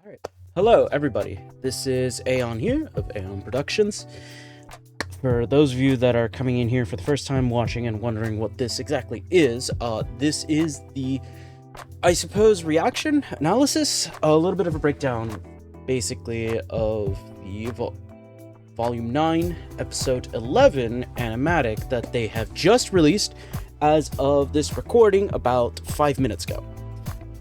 Alright. Hello, everybody. This is Aeon here of Aeon Productions. For those of you that are coming in here for the first time watching and wondering what this exactly is, this is the, I suppose, reaction analysis, a little bit of a breakdown, basically, of the Volume 9, Episode 11 Animatic that they have just released as of this recording about 5 minutes ago.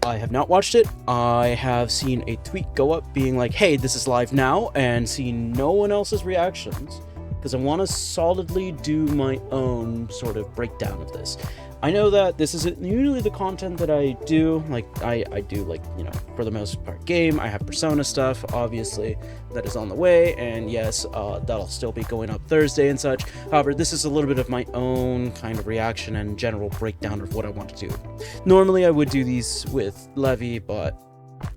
I have not watched it. I have seen a tweet go up being like, hey, this is live now, and seen no one else's reactions, because I want to solidly do my own sort of breakdown of this. I know that this isn't usually the content that I do. Like, I do, like, you know, for the most part, game. I have Persona stuff, obviously, that is on the way, and yes, that'll still be going up Thursday and such. However, this is a little bit of my own kind of reaction and general breakdown of what I want to do. Normally, I would do these with Levy, but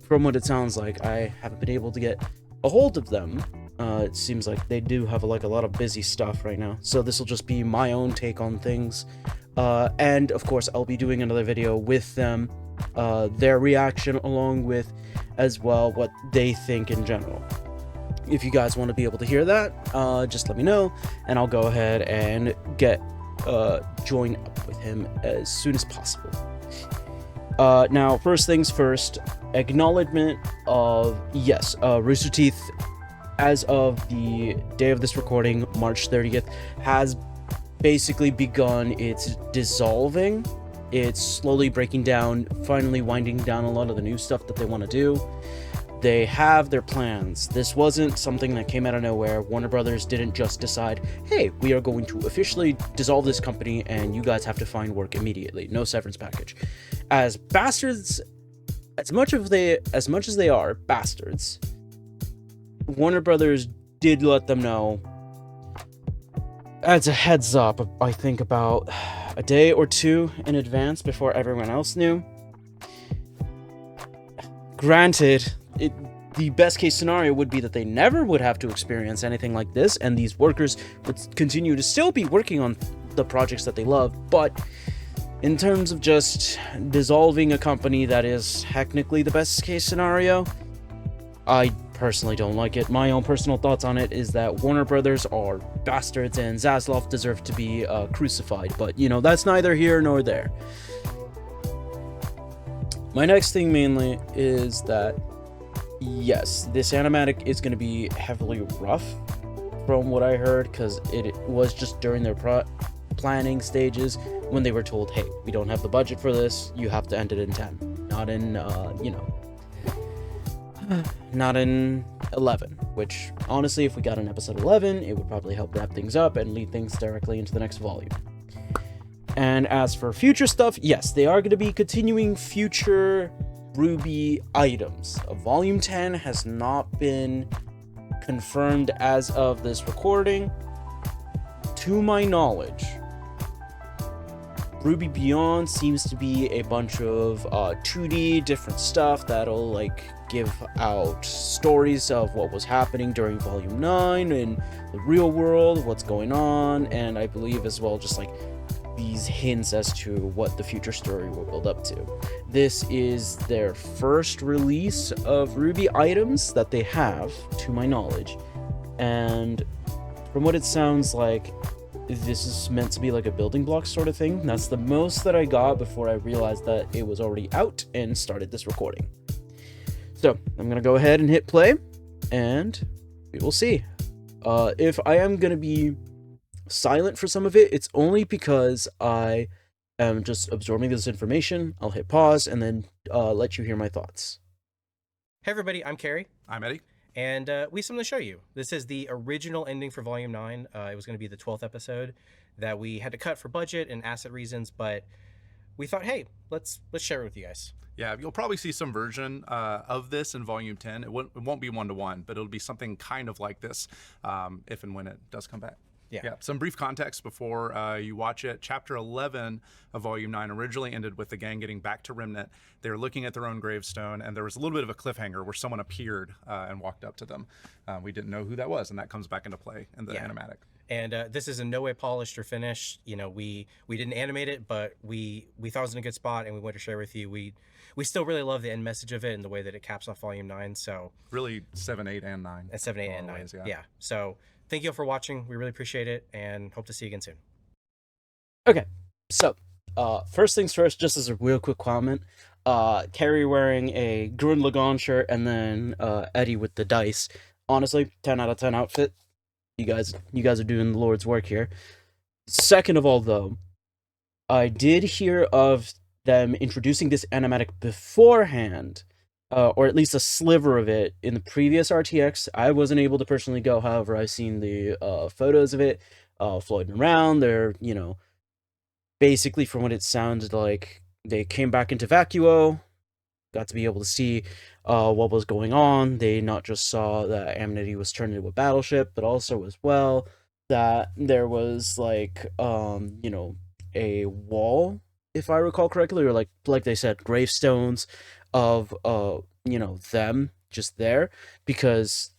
from what it sounds like, I haven't been able to get a hold of them. It seems like they do have, like, a lot of busy stuff right now, so this will just be my own take on things. And of course I'll be doing another video with them, their reaction, along with as well what they think in general. If you guys want to be able to hear that, just let me know and I'll go ahead and get join up with him as soon as possible. Now, first things first, acknowledgement of, yes, Rooster Teeth, as of the day of this recording, March 30th, has basically begun its dissolving. It's slowly breaking down, finally winding down a lot of the new stuff that they want to do. They have their plans. This wasn't something that came out of nowhere. Warner Brothers didn't just decide, hey, we are going to officially dissolve this company and you guys have to find work immediately. No severance package. As bastards, as much as they are bastards, Warner Brothers did let them know, as a heads up, I think about a day or two in advance before everyone else knew. Granted, the best case scenario would be that they never would have to experience anything like this, and these workers would continue to still be working on the projects that they love, but in terms of just dissolving a company that is technically the best case scenario, I personally don't like it. My own personal thoughts on it is that Warner Brothers are bastards and Zaslav deserved to be crucified, but you know, that's neither here nor there. My next thing mainly is that, yes, this animatic is going to be heavily rough from what I heard, because it was just during their planning stages when they were told, hey, we don't have the budget for this, you have to end it in 10, not in, you know, not in 11, which honestly, if we got an episode 11, it would probably help wrap things up and lead things directly into the next volume. And as for future stuff, yes, they are going to be continuing future RWBY items. Volume 10 has not been confirmed as of this recording. To my knowledge, RWBY Beyond seems to be a bunch of 2D different stuff that'll, like, give out stories of what was happening during Volume 9 in the real world, what's going on, and I believe as well just, like, these hints as to what the future story will build up to. This is their first release of RWBY items that they have, to my knowledge, and from what it sounds like, this is meant to be like a building block sort of thing. That's the most that I got before I realized that it was already out and started this recording. So I'm gonna go ahead and hit play, and we will see. If I am gonna be silent for some of it, it's only because I am just absorbing this information. I'll hit pause and then let you hear my thoughts. Hey everybody, I'm Carrie. I'm Eddie. And we have something to show you. This is the original ending for Volume 9. It was going to be the 12th episode that we had to cut for budget and asset reasons, but we thought, hey, let's share it with you guys. Yeah, you'll probably see some version of this in Volume 10. It won't be one-to-one, but it'll be something kind of like this if and when it does come back. Yeah. Some brief context before you watch it. Chapter 11 of Volume 9 originally ended with the gang getting back to Remnant. They were looking at their own gravestone, and there was a little bit of a cliffhanger where someone appeared and walked up to them. We didn't know who that was, and that comes back into play in the animatic. And this is in no way polished or finished. You know, we didn't animate it, but we thought it was in a good spot, and we wanted to share with you. We still really love the end message of it and the way that it caps off Volume 9. So really 7, 8, and 9. 7, 8, and 9. Yeah. So thank you all for watching. We really appreciate it, and hope to see you again soon. Okay, so first things first, just as a real quick comment, Carrie wearing a Gurren Lagann shirt and then Eddie with the dice. Honestly, 10 out of 10 outfit. You guys are doing the Lord's work here. Second of all, though, I did hear of them introducing this animatic beforehand, or at least a sliver of it in the previous RTX. I wasn't able to personally go, however, I've seen the photos of it floating around. They're, you know, basically from what it sounded like, they came back into Vacuo, got to be able to see what was going on. They not just saw that Amity was turned into a battleship, but also as well that there was like you know, a wall, if I recall correctly, or like they said, gravestones of you know, them just there, because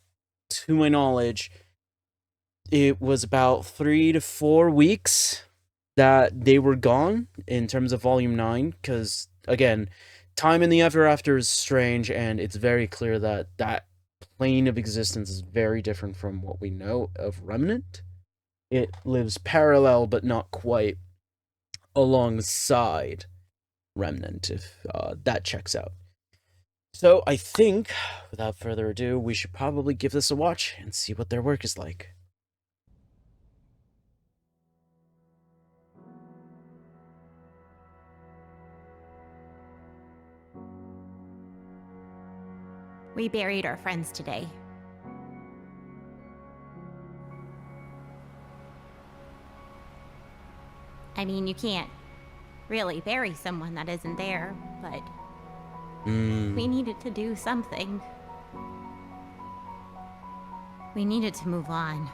to my knowledge it was about 3 to 4 weeks that they were gone in terms of Volume 9, because again, time in the Ever After is strange, and it's very clear that that plane of existence is very different from what we know of Remnant. It lives parallel, but not quite alongside Remnant, if that checks out. So I think, without further ado, we should probably give this a watch and see what their work is like. We buried our friends today. I mean, you can't really bury someone that isn't there, but we needed to do something. We needed to move on.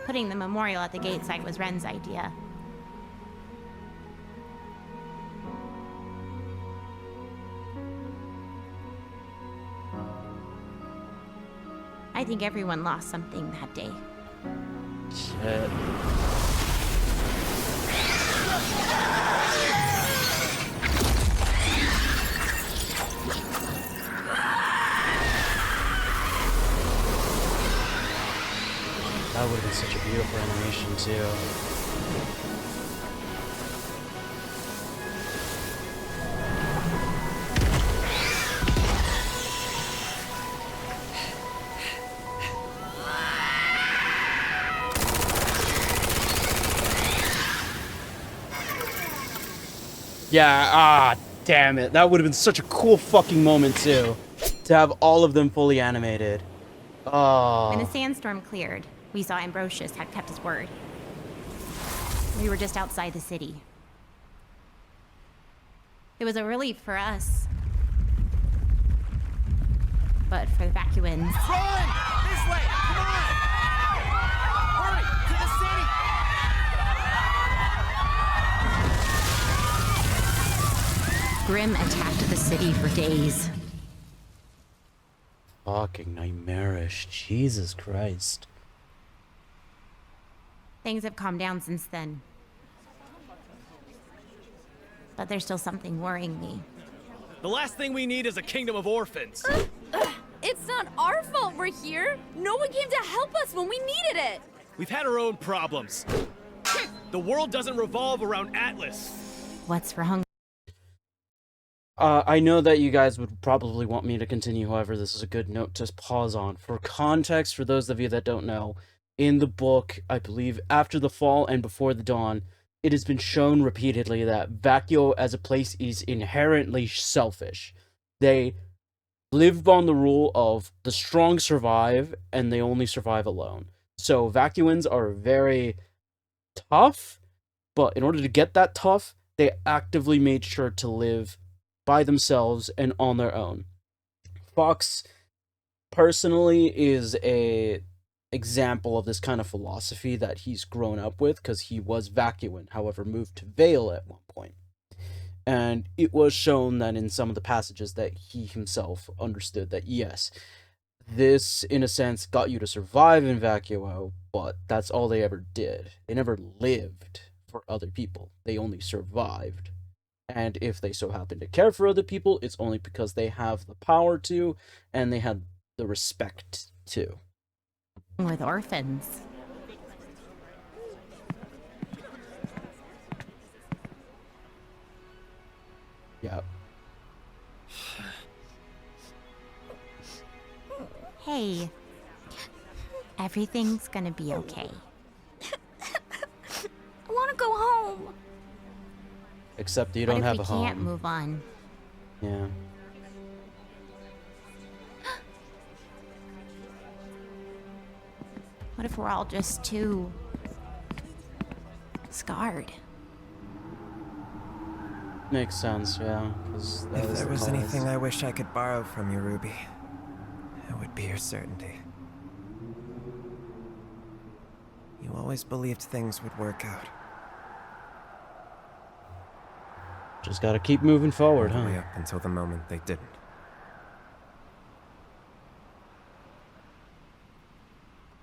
Putting the memorial at the gate site was Ren's idea. I think everyone lost something that day. Shit. That would have been such a beautiful animation, too. Yeah, damn it. That would have been such a cool fucking moment, too. To have all of them fully animated. When the sandstorm cleared, we saw Ambrosius had kept his word. We were just outside the city. It was a relief for us. But for the Vacuans... Run! This way! Come on! Hurry! To the city! Grim attacked the city for days. Fucking nightmarish. Jesus Christ. Things have calmed down since then. But there's still something worrying me. The last thing we need is a kingdom of orphans. It's not our fault we're here. No one came to help us when we needed it. We've had our own problems. The world doesn't revolve around Atlas. What's wrong? I know that you guys would probably want me to continue, however, this is a good note to pause on. For context, for those of you that don't know, in the book, I believe, After the Fall and Before the Dawn, it has been shown repeatedly that Vacuo as a place is inherently selfish. They live on the rule of the strong survive, and they only survive alone. So Vacuans are very tough, but in order to get that tough, they actively made sure to live by themselves and on their own. Fox personally is a example of this kind of philosophy that he's grown up with, because he was Vacuan, however moved to Vale at one point. And it was shown that in some of the passages that he himself understood that, yes, this, in a sense, got you to survive in Vacuo, but that's all they ever did. They never lived for other people. They only survived. And if they so happen to care for other people, it's only because they have the power to, and they had the respect to. With orphans. Yeah. Hey, everything's gonna be okay. I want to go home. Except you don't have a home. We can't move on. Yeah. What if we're all just too scarred? Makes sense, yeah. If there was anything I wish I could borrow from you, Ruby, it would be your certainty. You always believed things would work out. Just gotta keep moving forward, All the way huh? up until the moment they didn't.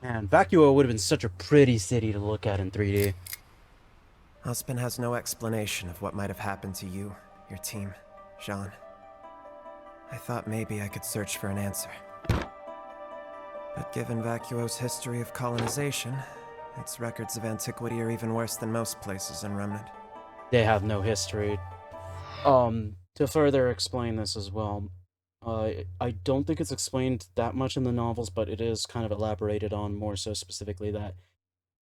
Man, Vacuo would have been such a pretty city to look at in 3D. Husband has no explanation of what might have happened to you, your team, Jean. I thought maybe I could search for an answer. But given Vacuo's history of colonization, its records of antiquity are even worse than most places in Remnant. They have no history. To further explain this as well, I don't think it's explained that much in the novels, but it is kind of elaborated on more so specifically that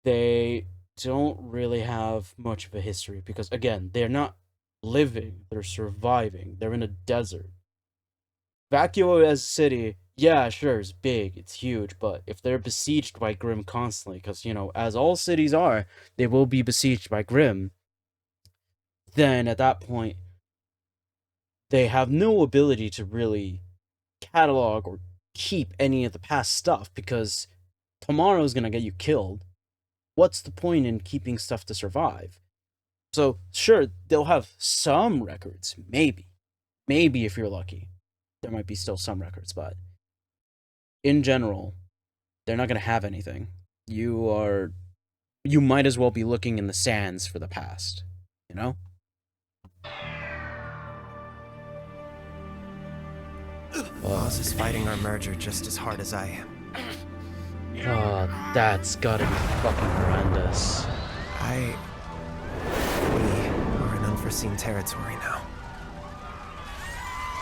they don't really have much of a history because, again, they're not living, they're surviving, they're in a desert. Vacuo as a city, yeah, sure, it's big, it's huge, but if they're besieged by Grimm constantly, because, you know, as all cities are, they will be besieged by Grimm, then at that point, they have no ability to really catalog or keep any of the past stuff because tomorrow's gonna get you killed. What's the point in keeping stuff to survive? So, sure, they'll have some records, maybe. Maybe if you're lucky. There might be still some records, but in general, they're not gonna have anything. You might as well be looking in the sands for the past, you know? Oz is fighting our merger just as hard as I am. Oh, that's gotta be fucking horrendous. We are in unforeseen territory now.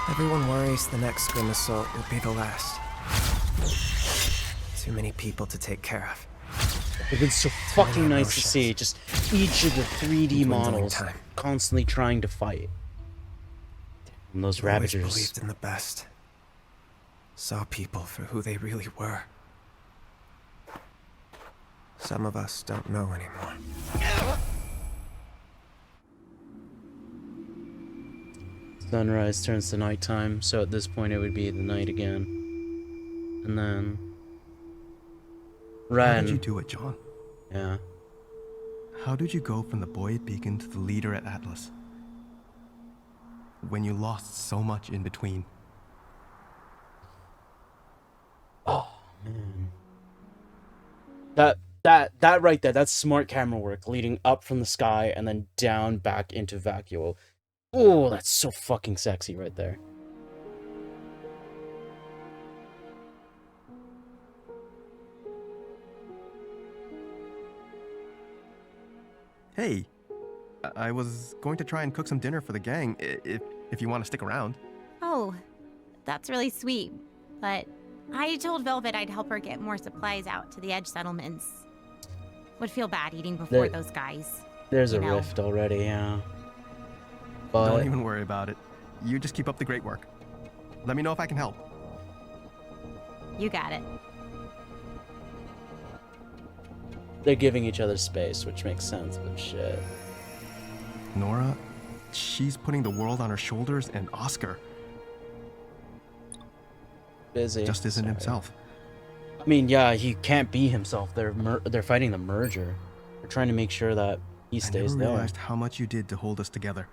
Everyone worries the next Grim assault will be the last. Too many people to take care of. It's been so fucking nice to see just each of the 3D models constantly trying to fight. And those Ravagers. Always believed in the best. Saw people for who they really were. Some of us don't know anymore. Sunrise turns to nighttime, so at this point it would be the night again. And then Ren. How did you do it, John? Yeah. How did you go from the boy at Beacon to the leader at Atlas? When you lost so much in between. Oh man. That right there, that's smart camera work, leading up from the sky and then down back into Vacuo. Oh, that's so fucking sexy right there. Hey, I was going to try and cook some dinner for the gang, if you want to stick around. Oh, that's really sweet. But I told Velvet I'd help her get more supplies out to the edge settlements. Would feel bad eating before those guys. There's a rift already, yeah. But don't even worry about it. You just keep up the great work. Let me know if I can help. You got it. They're giving each other space, which makes sense, but shit. Nora, she's putting the world on her shoulders, and Oscar busy. Just isn't himself. I mean, yeah, he can't be himself. They're fighting the merger. They're trying to make sure that he stays I never there. realized how much you did to hold us together.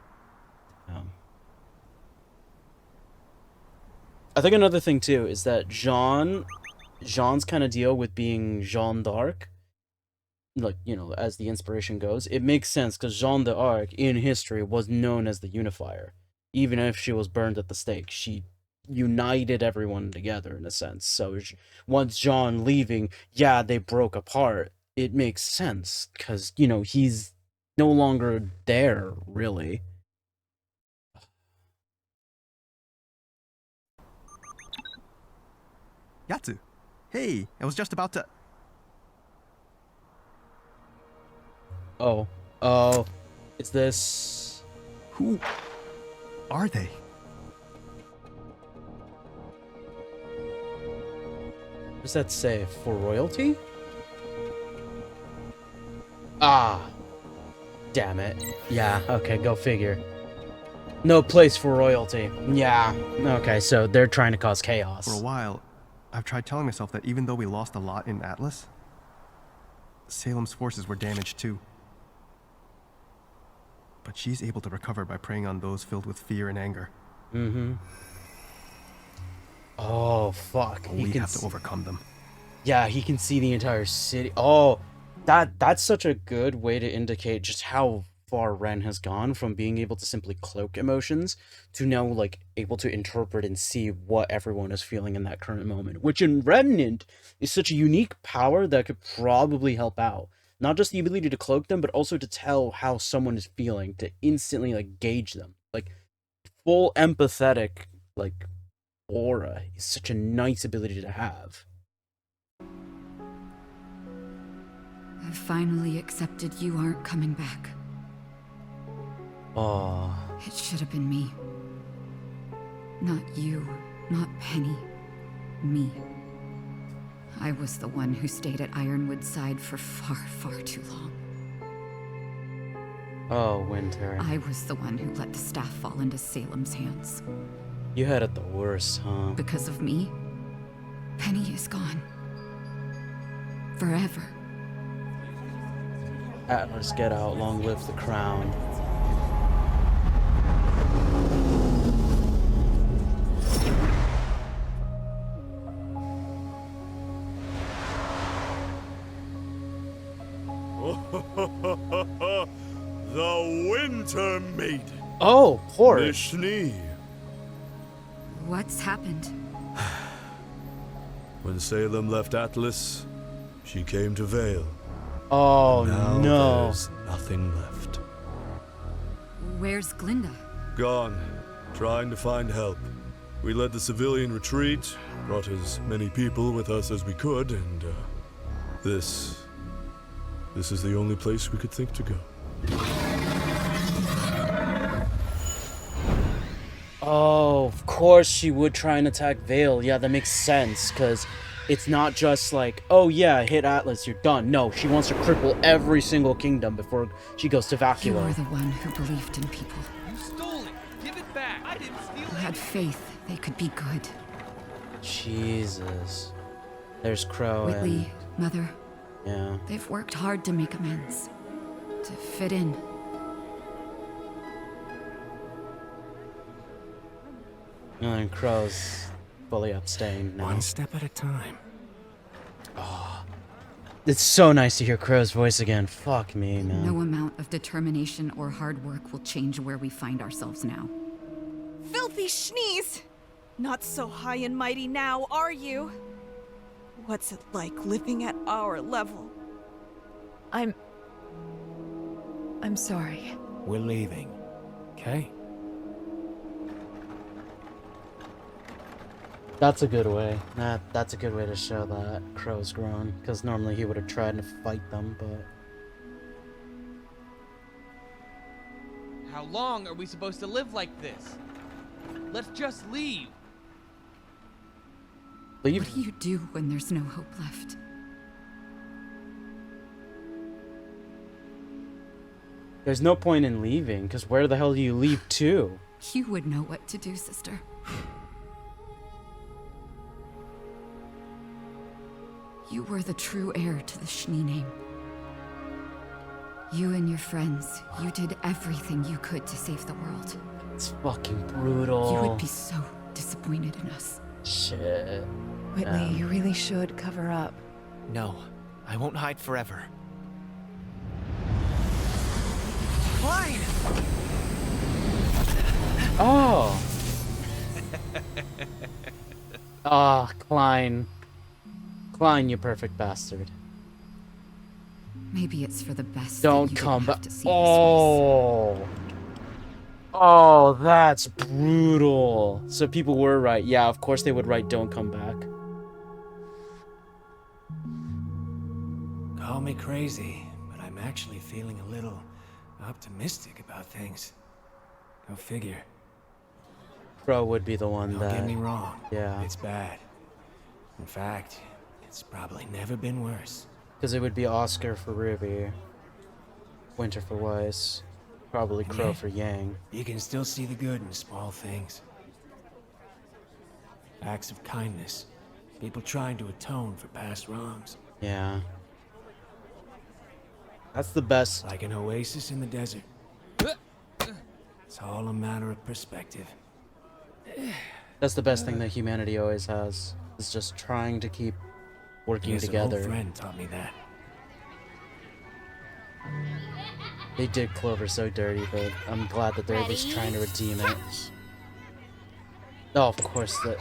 I think another thing too is that Jean's kind of deal with being Jeanne d'Arc, like, you know, as the inspiration goes, it makes sense because Jeanne d'Arc in history was known as the unifier. Even if she was burned at the stake, she united everyone together in a sense. So once Jean leaving, yeah, they broke apart. It makes sense because, you know, he's no longer there, really. Yatsu, hey, I was just about to... Oh, is this... Who are they? What does that say? For royalty? Ah. Damn it. Yeah, okay, go figure. No place for royalty. Yeah. Okay, so they're trying to cause chaos. For a while, I've tried telling myself that even though we lost a lot in Atlas, Salem's forces were damaged too. But she's able to recover by preying on those filled with fear and anger. Mm-hmm. Oh, fuck. We have to overcome them. Yeah, he can see the entire city. Oh, that's such a good way to indicate just how far Ren has gone from being able to simply cloak emotions to now, like, able to interpret and see what everyone is feeling in that current moment, which in Remnant is such a unique power that could probably help out. Not just the ability to cloak them, but also to tell how someone is feeling, to instantly, like, gauge them. Like, full empathetic, like, aura is such a nice ability to have. I've finally accepted you aren't coming back. Oh. It should have been me. Not you, not Penny. Me. I was the one who stayed at Ironwood's side for far, far too long. Oh, Winter. I was the one who let the staff fall into Salem's hands. You had it the worst, huh? Because of me, Penny is gone. Forever. Atlas, get out. Long live the crown. The Winter Maiden. Oh, poor. Nishni. What's happened? When Salem left Atlas, she came to Vale. Oh, now no. There's nothing left. Where's Glinda? Gone, trying to find help. We led the civilian retreat, brought as many people with us as we could, and this is the only place we could think to go. Oh, of course she would try and attack Vale. Yeah, that makes sense, because it's not just like, oh yeah, hit Atlas, you're done. No, she wants to cripple every single kingdom before she goes to Vacuo. You were the one who believed in people. You stole it! Give it back! I didn't steal it! Who had faith they could be good. Jesus. There's Crow Whitley, Mother. Yeah. They've worked hard to make amends. To fit in. And Crow's fully abstained now. One step at a time. Oh. It's so nice to hear Crow's voice again. Fuck me, man. No amount of determination or hard work will change where we find ourselves now. Filthy schneeze! Not so high and mighty now, are you? What's it like living at our level? I'm sorry. We're leaving, okay? That's a good way. That's a good way to show that Crow's grown. Because normally he would have tried to fight them, but... How long are we supposed to live like this? Let's just leave. Leave? What do you do when there's no hope left? There's no point in leaving, because where the hell do you leave to? You would know what to do, sister. You were the true heir to the Schnee name. You and your friends, you did everything you could to save the world. It's fucking brutal. You would be so disappointed in us. Shit. Whitley, you really should cover up. No, I won't hide forever. Klein! Oh. Ah, Klein. Klein, you perfect bastard. Maybe it's for the best. Don't come back. Oh. Oh, that's brutal. So people were right. Yeah, of course they would write "Don't come back." Call me crazy, but I'm actually feeling a little optimistic about things. Go figure. Bro would be the one Don't that... get me wrong. Yeah. It's bad. In fact, it's probably never been worse. Because it would be Oscar for Ruby, Winter for Weiss, probably Crow for Yang. You can still see the good in small things. Acts of kindness. People trying to atone for past wrongs. Yeah. That's the best. Like an oasis in the desert. It's all a matter of perspective. That's the best thing that humanity always has. Is just trying to keep working Yes, together. An old friend taught me that. They did Clover so dirty, but I'm glad that they're at least trying to redeem it. Oh, of course that.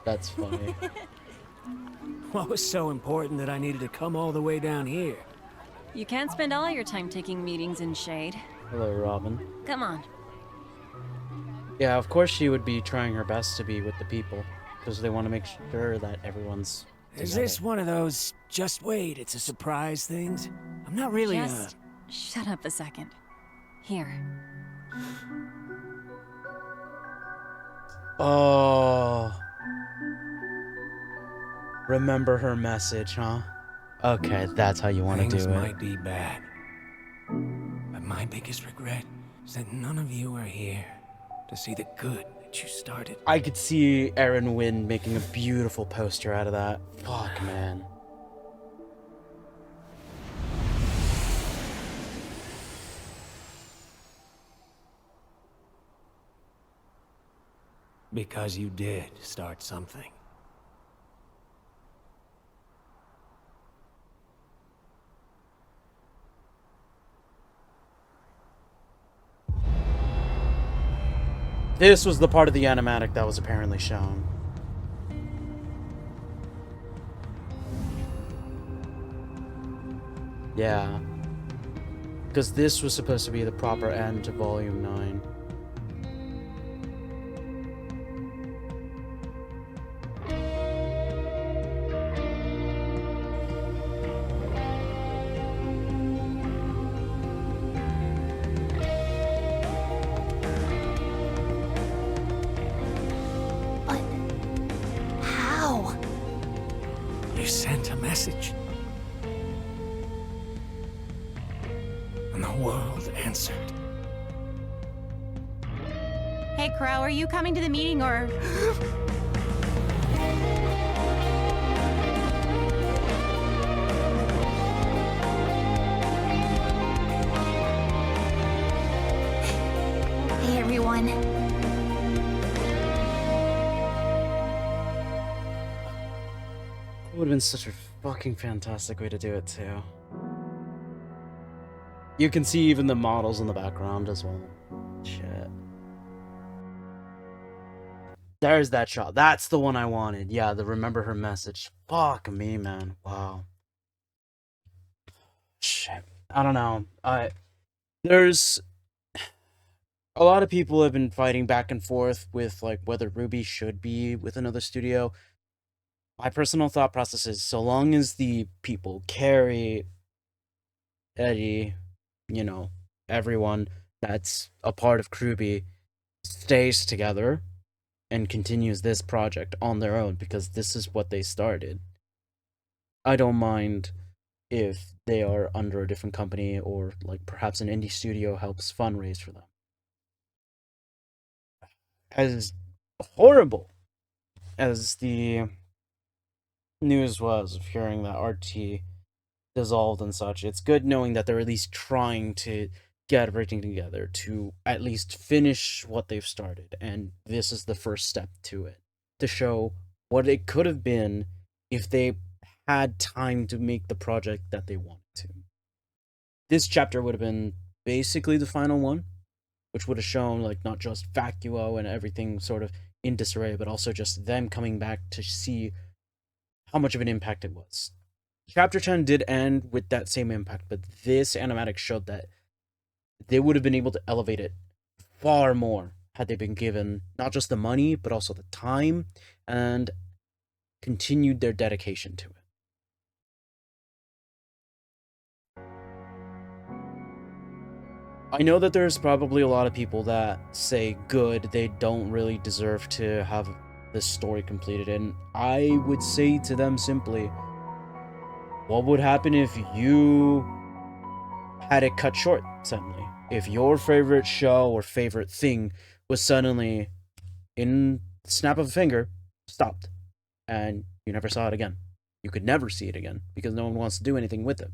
That's funny. What was so important that I needed to come all the way down here? You can't spend all your time taking meetings in shade. Hello, Robin. Come on. Yeah, of course she would be trying her best to be with the people, because they want to make sure that everyone's Is together. this one of those just wait, it's a surprise things? I'm not really Just shut up a second. Here. Oh. Remember her message, huh? Okay, that's how you want to do Things it. might be bad. But my biggest regret is that none of you are here to see the good that you started. I could see Aaron Wynn making a beautiful poster out of that. Fuck, man. Because you did start something. This was the part of the animatic that was apparently shown. Yeah. Because this was supposed to be the proper end to Volume 9. How? You sent a message. And the world answered. Hey, Crow, are you coming to the meeting or... Hey, everyone. It would have been such a fucking fantastic way to do it, too. You can see even the models in the background as well. Shit. There's that shot. That's the one I wanted. Yeah, the remember her message. Fuck me, man. Wow. Shit. I don't know. There's a lot of people have been fighting back and forth with like whether RWBY should be with another studio. My personal thought process is so long as the people, Carrie, Eddie, you know, everyone that's a part of RWBY stays together and continues this project on their own because this is what they started. I don't mind if they are under a different company or like perhaps an indie studio helps fundraise for them. As horrible as the news was of hearing that RT dissolved and such, it's good knowing that they're at least trying to get everything together to at least finish what they've started. And this is the first step to it, to show what it could have been if they had time to make the project that they wanted to. This chapter would have been basically the final one, which would have shown like not just Vacuo and everything sort of in disarray, but also just them coming back to see how much of an impact it was. Chapter 10 did end with that same impact, but this animatic showed that they would have been able to elevate it far more had they been given not just the money, but also the time and continued their dedication to it. I know that there's probably a lot of people that say good, they don't really deserve to have this story completed, and I would say to them simply, what would happen if you had it cut short suddenly? If your favorite show or favorite thing was suddenly, in the snap of a finger, stopped, and you never saw it again. You could never see it again, because no one wants to do anything with it.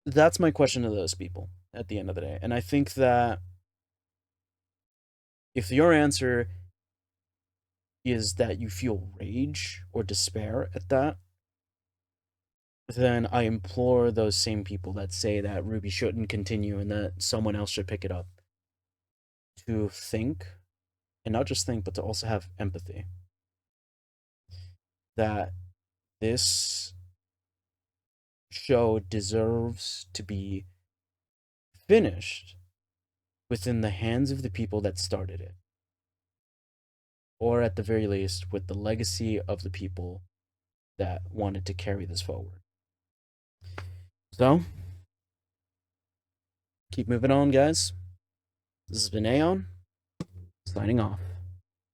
That's my question to those people at the end of the day. And I think that if your answer is that you feel rage or despair at that, then I implore those same people that say that RWBY shouldn't continue and that someone else should pick it up to think, and not just think, but to also have empathy. That this show deserves to be finished within the hands of the people that started it. Or at the very least, with the legacy of the people that wanted to carry this forward. So, keep moving on, guys. This has been Aeon, signing off.